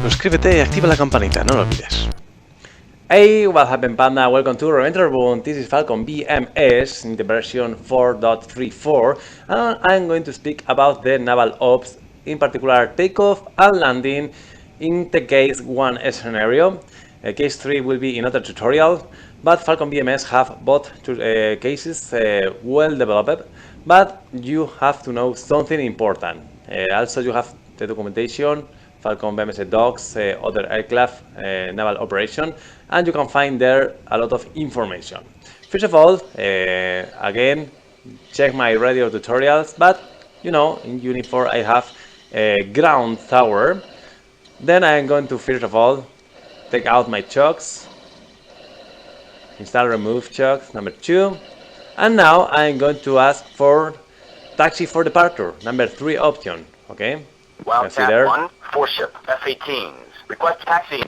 Suscríbete y activa la campanita, no lo olvides. Hey, what happened, Panda? Welcome to Revientor. This is Falcon Bms in the version 4.34, and I'm going to speak about the naval ops, in particular takeoff and landing in the case 1 scenario. Case 3 will be in other tutorial, but Falcon Bms have both cases well developed, but you have to know something important. Also, you have the documentation, Falcon Bms docs, other aircraft, naval operation, and you can find there a lot of information. First of all, again, check my radio tutorials, but you know, in Unit 4 I have a ground tower. Then I'm going to first of all take out my chocks, install remove chocks number 2, and now I'm going to ask for taxi for departure, number 3 option, okay? Wildcat 1, 4-ship, F-18s. Request taxi.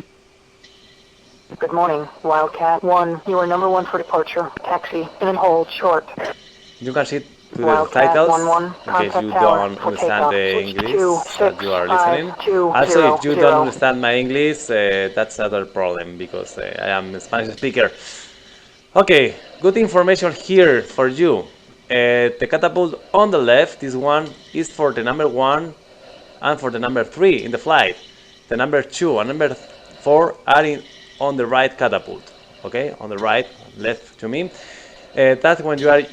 Good morning, Wildcat 1. You are number 1 for departure. Taxi, in and hold, short. You can see to the Wildcat titles, 1-1, in case contact you tower don't for understand takeoff. the Switch English 2, that you are 6, 5, listening. 2, Also, 0, if you 0. don't understand my English, that's another problem, because I am a Spanish speaker. Okay, good information here for you. The catapult on the left, this one is for the number 1 and for the number 3 in the flight. The number 2 and number 4 are on the right catapult, okay, on the right, left to me. That's when you are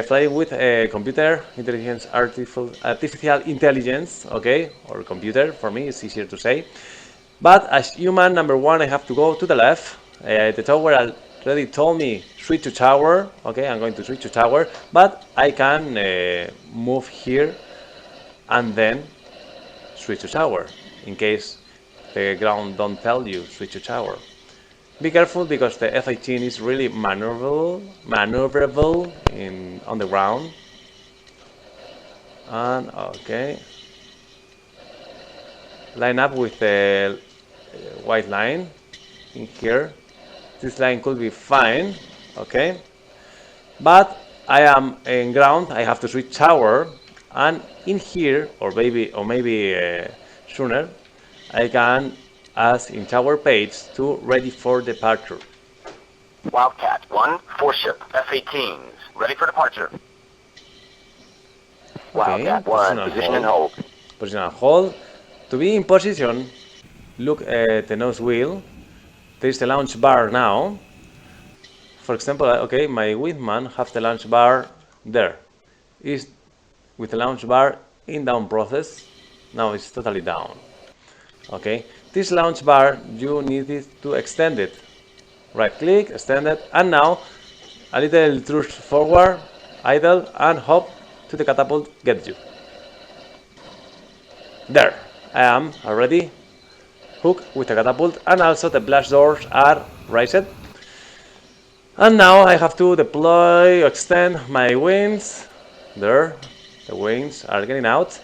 flying with computer intelligence, artificial intelligence, okay, or computer. For me, it's easier to say. But as human number 1, I have to go to the left. The tower already told me switch to tower. Okay, I'm going to switch to tower, but I can move here and then switch to tower in case the ground don't tell you switch to tower. Be careful because the F-18 is really maneuverable on the ground. And okay, line up with the white line in here. This line could be fine, okay, but I am in ground. I have to switch tower, and in here, or maybe sooner, I can ask in tower page to ready for departure. Wildcat 1, 4-ship, F-18s. Ready for departure. Wildcat 1, position and hold. Position and hold. To be in position, look at the nose wheel. There is the launch bar now. For example, okay, my wingman have the launch bar there. Is with the launch bar in down process. Now it's totally down. Okay, this launch bar you need it to extend it. Right click, extend it, and now a little thrust forward, idle, and hop to the catapult gets you. There, I am already hooked with the catapult, and also the blast doors are raised. And now I have to deploy, extend my wings. There, the wings are getting out.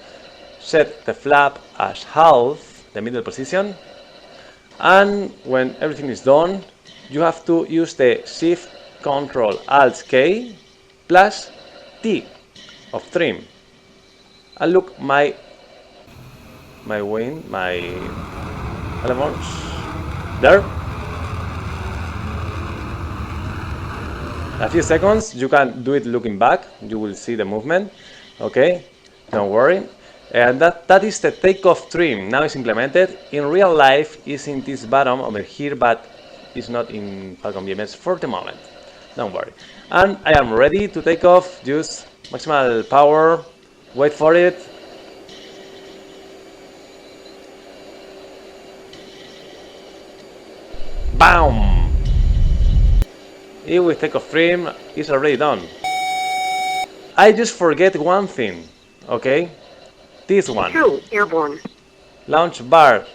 Set the flap as half, the middle position. And when everything is done, you have to use the Shift Control Alt K plus T of trim. And look my wing, my elements there. A few seconds, you can do it looking back. You will see the movement. Okay, don't worry. And that is the takeoff trim. Now it's implemented. In real life, it's in this bottom over here, but it's not in Falcon Bms for the moment. Don't worry. And I am ready to take off. Use maximal power. Wait for it. Bam! It with takeoff trim is already done. I just forget one thing. Okay. This one. True, airborne. Launch bar.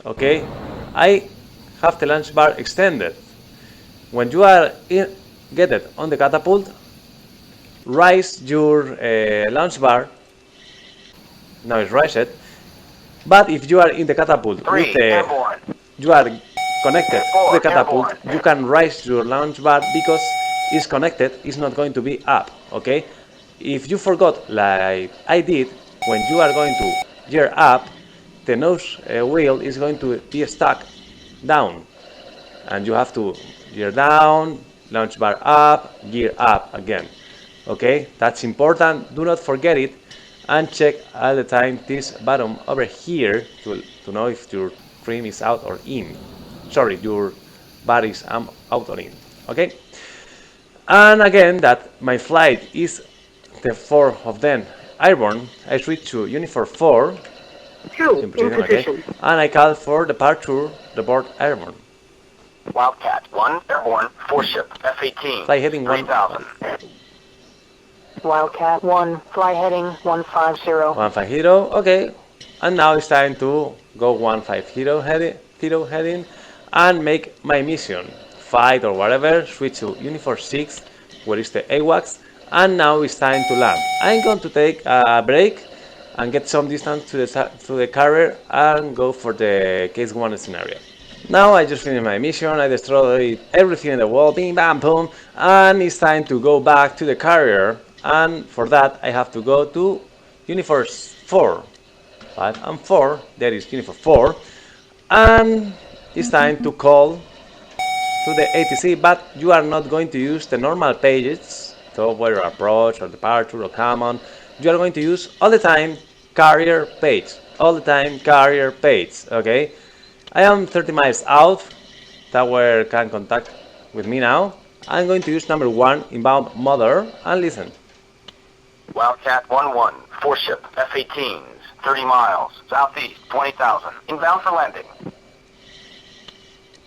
Okay. I have the launch bar extended. When you are get it on the catapult, raise your launch bar. Now it's raised. But if you are in the catapult with the, you are connected to the catapult, you can raise your launch bar because it's connected. It's not going to be up. Okay. If you forgot, like I did, when you are going to gear up, the nose wheel is going to be stuck down, and you have to gear down, launch bar up, gear up again. Okay, that's important. Do not forget it, and check all the time this button over here to know if your trim is out or in. Sorry, your bar is out or in. Okay, and again that my flight is the 4 of them airborne, I switch to Uniform 4 in position. and I call for departure report airborne. Wildcat 1, airborne, 4 ship, F-18, Fly heading 3000. Wildcat 1, fly heading 150. 150, okay, and now it's time to go 150 heading and make my mission, fight or whatever, switch to Uniform 6, where is the AWACS, and now it's time to land. I'm going to take a break and get some distance to the carrier and go for the case 1 scenario. Now I just finished my mission, I destroyed everything in the world, bing bam boom, and it's time to go back to the carrier, and for that I have to go to Uniform 4. 5 and 4, there is Uniform 4, and it's time to call to the ATC, but you are not going to use the normal pages, so whether approach or departure or common, you are going to use all the time carrier page, okay? I am 30 miles out, tower can contact with me now. I'm going to use number 1 inbound mother and listen. Wildcat 1-1, 4 ship, F-18s, 30 miles, southeast, 20,000, inbound for landing.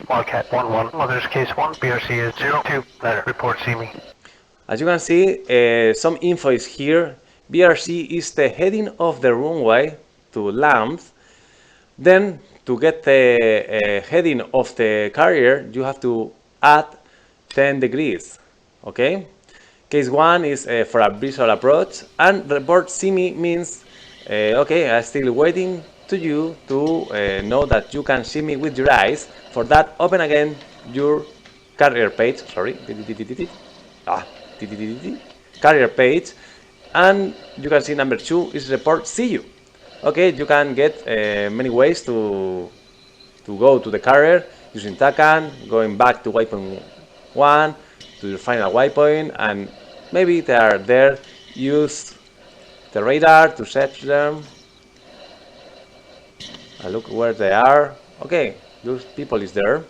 Wildcat 1-1, mother's case 1, BRC is 02, letter, report, see me. As you can see, some info is here. BRC is the heading of the runway to land. Then to get the heading of the carrier, you have to add 10 degrees, okay? Case 1 is for a visual approach, and report see me means, okay, I'm still waiting to you to know that you can see me with your eyes. For that, open again your carrier page, sorry, carrier page, and you can see number 2 is report see you. Okay, you can get many ways to go to the carrier using TACAN, going back to waypoint 1 to your final waypoint, and maybe they are there. Use the radar to search them. Look where they are. Okay, those people is there,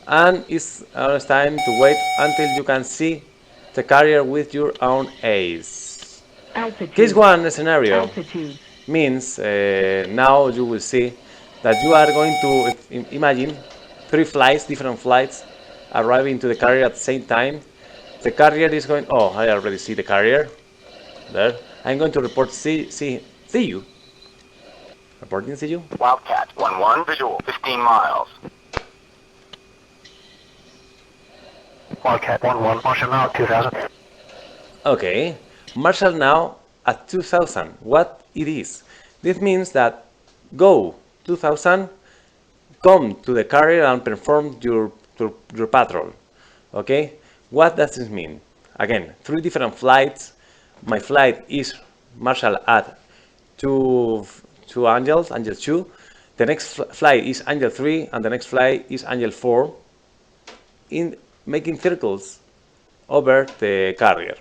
and it's almost time to wait until you can see the carrier with your own eyes. Altitude. Case 1 scenario Altitude. means now you will see that you are going to imagine 3 flights, different flights, arriving to the carrier at the same time. The carrier is going, oh, I already see the carrier there. I'm going to report see you. Reporting see you. Wildcat 1-1, visual, 15 miles. Wildcat 1-1, marshal now, 2000. Okay, marshal now at 2000. What it is? This means that go 2000, come to the carrier and perform your patrol. Okay, what does this mean? Again, 3 different flights. My flight is marshal at 2 angels, angel 2. The next flight is angel 3, and the next flight is angel 4, in making circles over the carrier.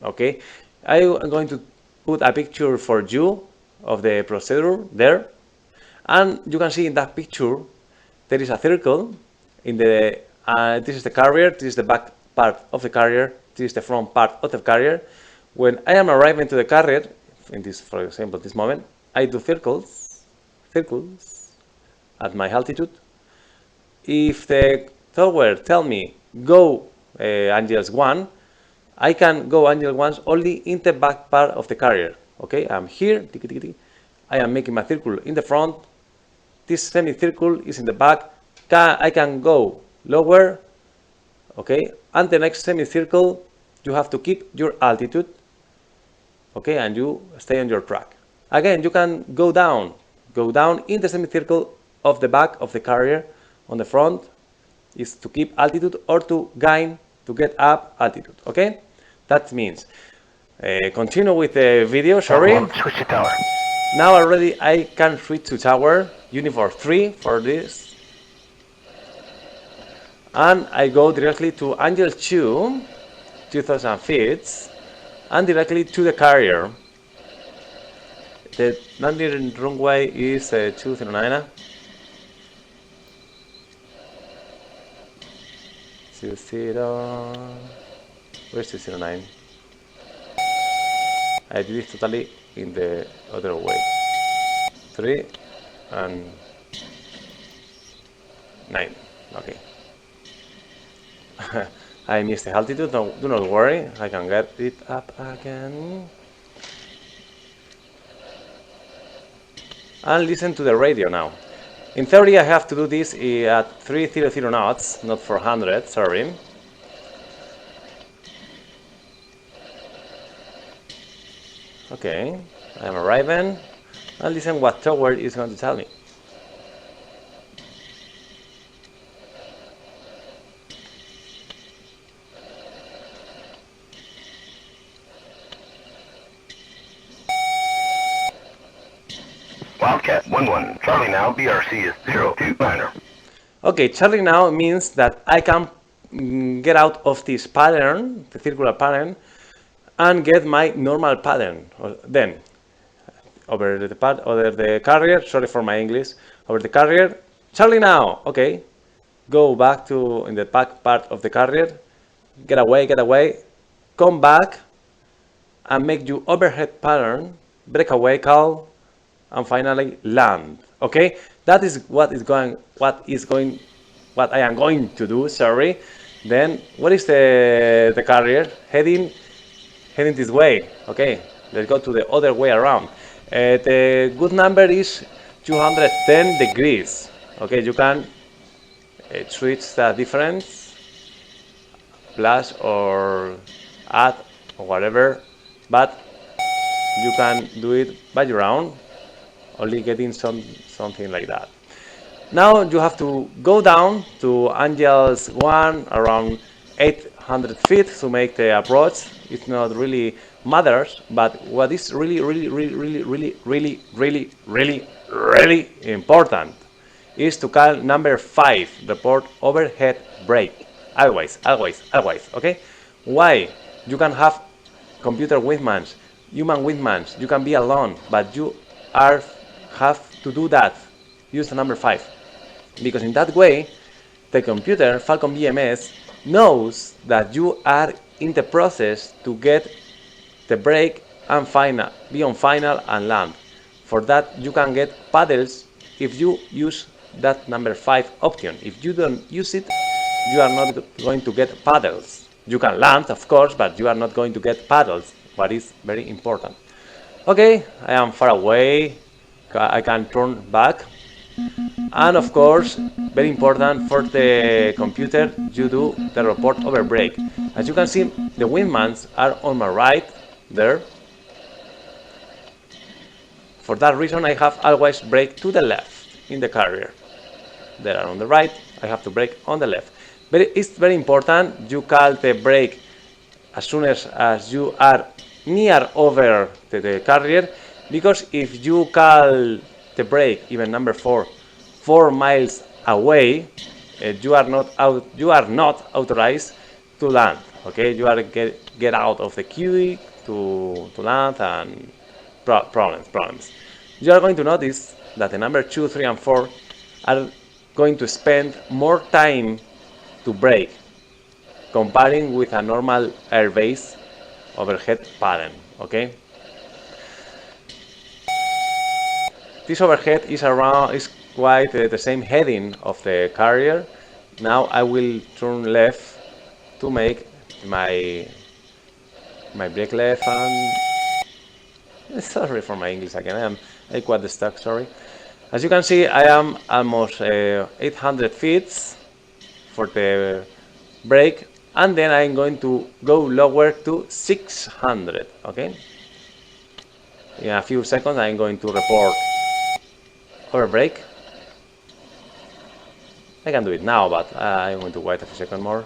Okay, I'm going to put a picture for you of the procedure there, and you can see in that picture there is a circle in the this is the carrier, this is the back part of the carrier, this is the front part of the carrier. When I am arriving to the carrier, in this, for example, this moment, I do circles at my altitude. If the tower tell me go angels 1, I can go angel 1 only in the back part of the carrier. Okay, I'm here, I am making my circle in the front, this semicircle is in the back, I can go lower, okay, and the next semicircle you have to keep your altitude, okay, and you stay on your track. Again, you can go down in the semicircle of the back of the carrier. On the front is to keep altitude or to gain, to get up altitude, okay? That means continue with the video, sorry. Switch to tower. Now already I can switch to tower, Unifor 3 for this. And I go directly to Angel 2, 2000 feet, and directly to the carrier. The landing runway is 209. 20. Where's 209? I did it totally in the other way. 3 and 9. Okay. I missed the altitude. No, do not worry. I can get it up again. And listen to the radio now. In theory, I have to do this at 300 knots, not 400. Sorry. Okay, I am arriving, and listen what tower is going to tell me. Wildcat 1-1, Charlie now, BRC is 029er. Okay, Charlie now means that I can get out of this pattern, the circular pattern, and get my normal pattern. Then, over the carrier, sorry for my English, over the carrier, Charlie now, okay, go back to in the back part of the carrier, get away, come back, and make your overhead pattern, breakaway call, and finally land. Okay, that is what I am going to do. Sorry. Then what is the carrier heading this way? Okay, let's go to the other way around. The good number is 210 degrees. Okay, you can switch the difference, plus or add or whatever, but you can do it by your own, only getting something like that. Now you have to go down to Angels 1 around 800 feet to make the approach. It's not really matters, but what is really important is to call number 5, report overhead brake. Always, okay? Why? You can have computer wingmans, human wingmans, you can be alone, but you have to do that. Use the number 5. Because in that way, the computer, Falcon Bms, knows that you are in the process to get the brake and be on final and land. For that, you can get paddles if you use that number 5 option. If you don't use it, you are not going to get paddles. You can land, of course, but you are not going to get paddles, what is very important. Okay, I am far away. I can turn back. And of course, very important for the computer, you do the report over brake. As you can see, the wingmans are on my right there. For that reason, I have always brake to the left in the carrier. They are on the right, I have to brake on the left. But it's very important, you call the brake as soon as you are near over the carrier, because if you call the brake, even number 4 miles away, you are not authorized to land. Okay, you are get out of the queue to land, and problems. You are going to notice that the number 2, 3, and 4 are going to spend more time to brake, comparing with a normal airbase overhead pattern. Okay. This overhead is quite the same heading of the carrier. Now I will turn left to make my brake left, and sorry for my English again. I quite stuck. Sorry. As you can see, I am almost 800 feet for the brake, and then I'm going to go lower to 600. Okay. In a few seconds, I'm going to report over brake. I can do it now, but I'm going to wait a few seconds more.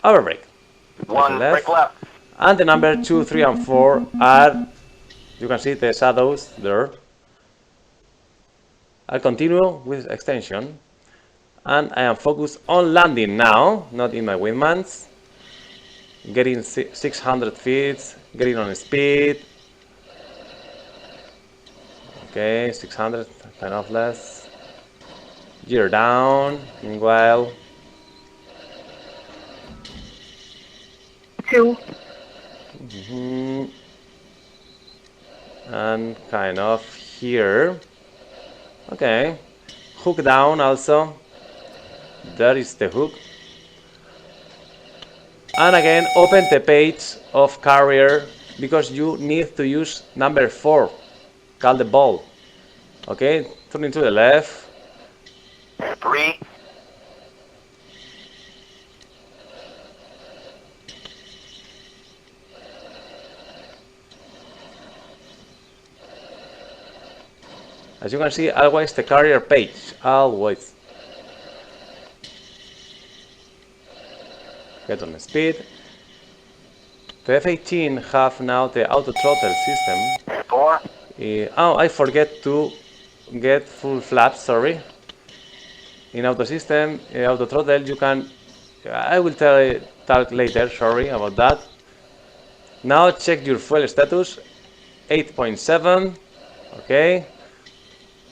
Over brake. 1, brake left. And the number 2, 3, and 4 are, you can see the shadows there. I'll continue with extension. And I am focused on landing now, not in my wingmans. Getting 600 feet, getting on speed. Okay, 600, kind of less. Gear down, meanwhile. 2. And kind of here. Okay, hook down also. There is the hook. And again, open the page of carrier because you need to use number 4. Call the ball. Okay, turning to the left. 3. As you can see, always the carrier page. Always. Get on speed. The F-18 have now the auto throttle system. 4. Oh, I forget to get full flaps, sorry. In auto system, auto throttle, you can... I will talk later, sorry about that. Now check your fuel status. 8.7. Okay.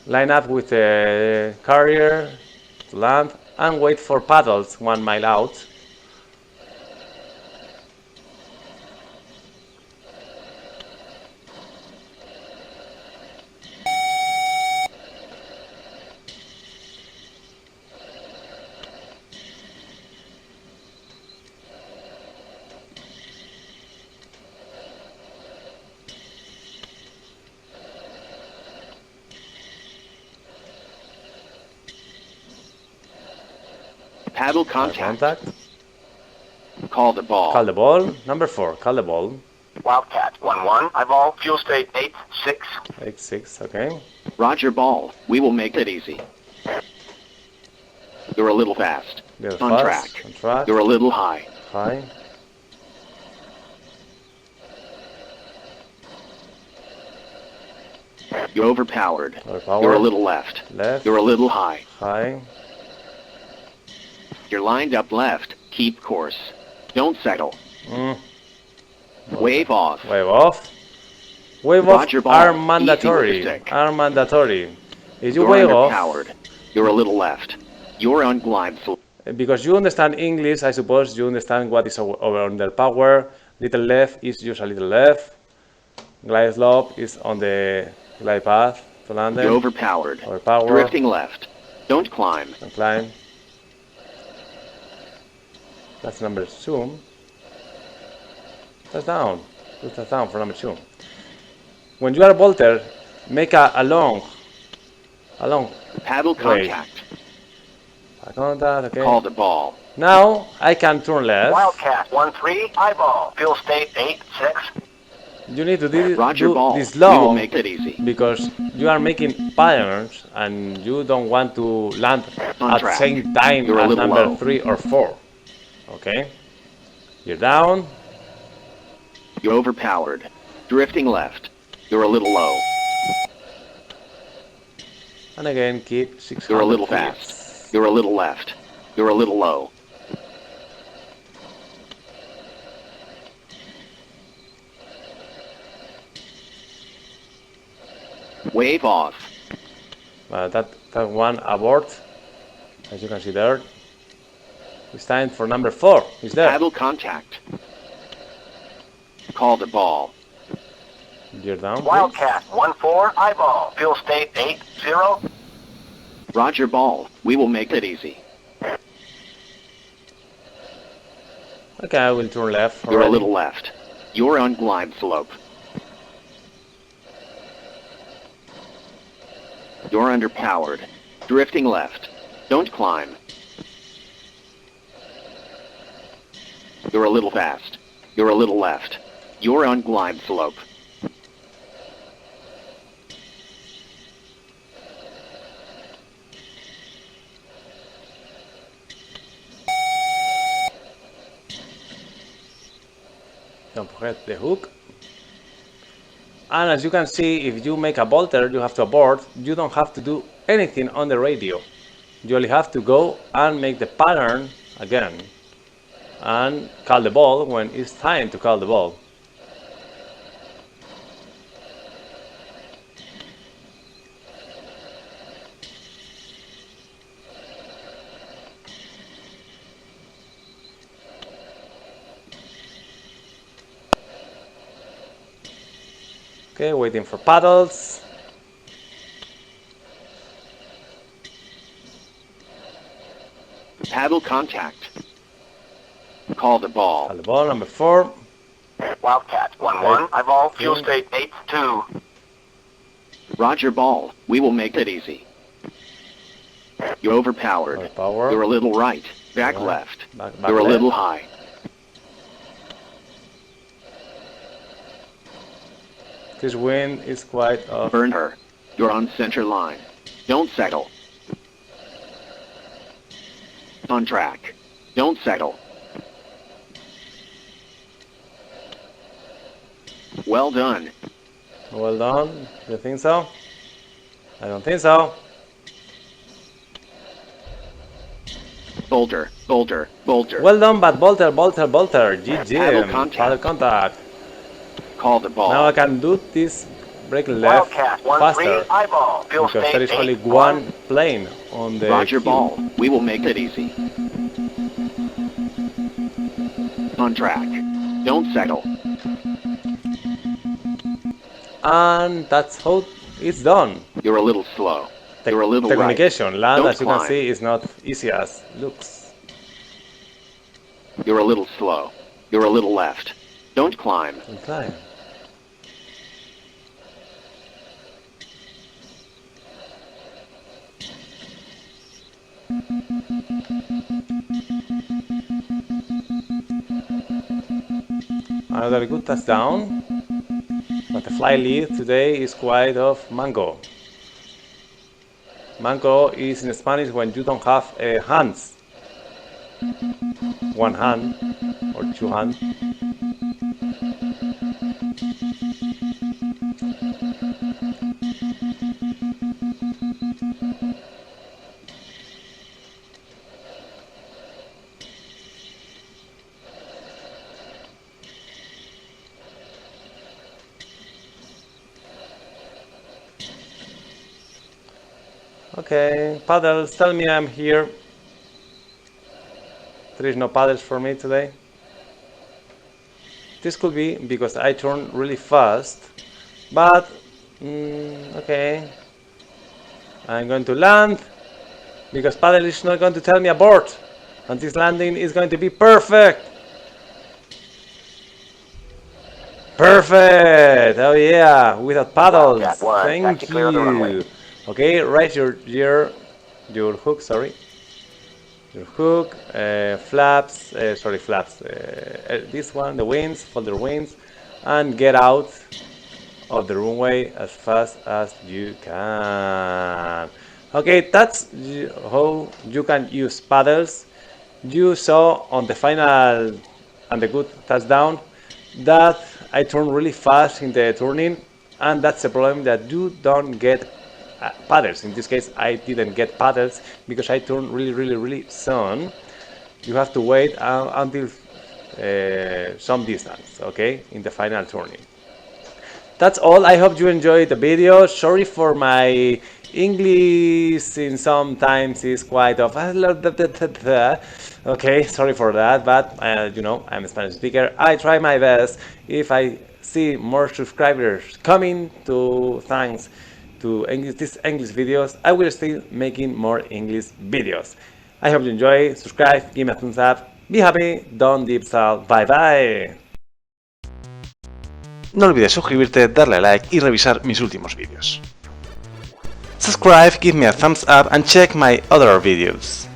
Line up with the carrier to land and wait for paddles 1 mile out. Paddle contact. Call the ball. Call the ball. Number 4, call the ball. Wildcat 1-1. Eyeball. Fuel state 8-6. 8-6, okay. Roger ball. We will make it easy. You're a little fast. Get On fast, track. on track. You're a little high. High. You're overpowered. Overpowered. You're a little left. Left. You're a little high. High. You're lined up left. Keep course. Don't settle. Wave off. Wave off. Wave off Roger ball. are Easy mandatory. with stick. Are mandatory. If you You're wave off, underpowered. You're a little left. You're on glide slope. because you understand English, I suppose you understand what is over under power. Little left is just a little left. Glide slope is on the glide path to landing. You're overpowered. Overpowered. Drifting left. Don't climb. And climb. That's number 2. That's down. That's down for number 2. When you are a bolter, make a long Paddle contact. contact, okay. Call the ball. Now I can turn left. Wildcat 1-3. Eyeball. Fuel state 8-6. You need to do Roger ball. this We will long make it easy. because you are making patterns and you don't want to land On at the track. same time You're a as little number low. 3 or 4. Okay. You're down. You're overpowered. Drifting left. You're a little low. And again, keep 600 You're a little feet. fast. You're a little left. You're a little low. Wave off. That one abort, as you can see there. It's time for number 4. It's there. Paddle contact. Call the ball. You're down. please. Wildcat 1-4. Eyeball. Fuel state 8-0. Roger ball. We will make it easy. Okay, I will turn left. You're a already. little left. You're on glide slope. You're underpowered. Drifting left. Don't climb. You're a little fast. You're a little left. You're on glide slope. Don't forget the hook. And as you can see, if you make a bolter, you have to abort. You don't have to do anything on the radio. You only have to go and make the pattern again and call the ball when it's time to call the ball. Okay, waiting for paddles. Paddle contact. Call the ball. Call the ball, number 4. Wildcat 1-1. I vol fuel state 8-2. Roger ball. We will make it easy. You're overpowered. Overpowered. You're a little right. Back Yeah. left. Back You're a left. little high. This wind is quite off. Burn her. You're on center line. Don't settle. On track. Don't settle. Well done. Well done. Do you think so? I don't think so. Boulder. Boulder. Boulder. Well done, but bolter. GG. Paddle contact. Paddle contact. Call the ball. Now I can do this break left Wildcat faster 1-3. I vol fuel because state there is only 8-1. one plane on the Roger queue. ball. We will make it easy. On track. Don't settle. And that's how it's done. You're a little slow. You're a little the right. communication land, Don't as you can climb. see, is not easy as looks. You're a little slow. You're a little left. Don't climb. Okay. Another good touchdown, but the fly lead today is quite of mango. Mango is in Spanish when you don't have hands. One hand or two hands. Okay, Paddles, tell me I'm here. There is no paddles for me today. This could be because I turn really fast, but okay. I'm going to land because Paddle is not going to tell me abort, and this landing is going to be perfect. Perfect! Oh yeah, without paddles. Wildcat 1, Thank back to clear the runway. you. Okay, raise your hook. Sorry, your hook, flaps. Flaps. This one, the wings, fold the wings, and get out of the runway as fast as you can. Okay, that's how you can use paddles. You saw on the final and the good touchdown that I turn really fast in the turning, and that's the problem, that you don't get paddles. In this case, I didn't get paddles because I turned really soon. You have to wait until some distance, okay, in the final turning. That's all. I hope you enjoyed the video. Sorry for my English, in sometimes is quite of okay, sorry for that, but you know, I'm a Spanish speaker. I try my best. If I see more subscribers coming to thanks to these English videos, I will still making more English videos. I hope you enjoy. Subscribe, give me a thumbs up, be happy, don't deep salt, bye bye. No olvides suscribirte, darle a like y revisar mis últimos vídeos. Subscribe, give me a thumbs up and check my other videos.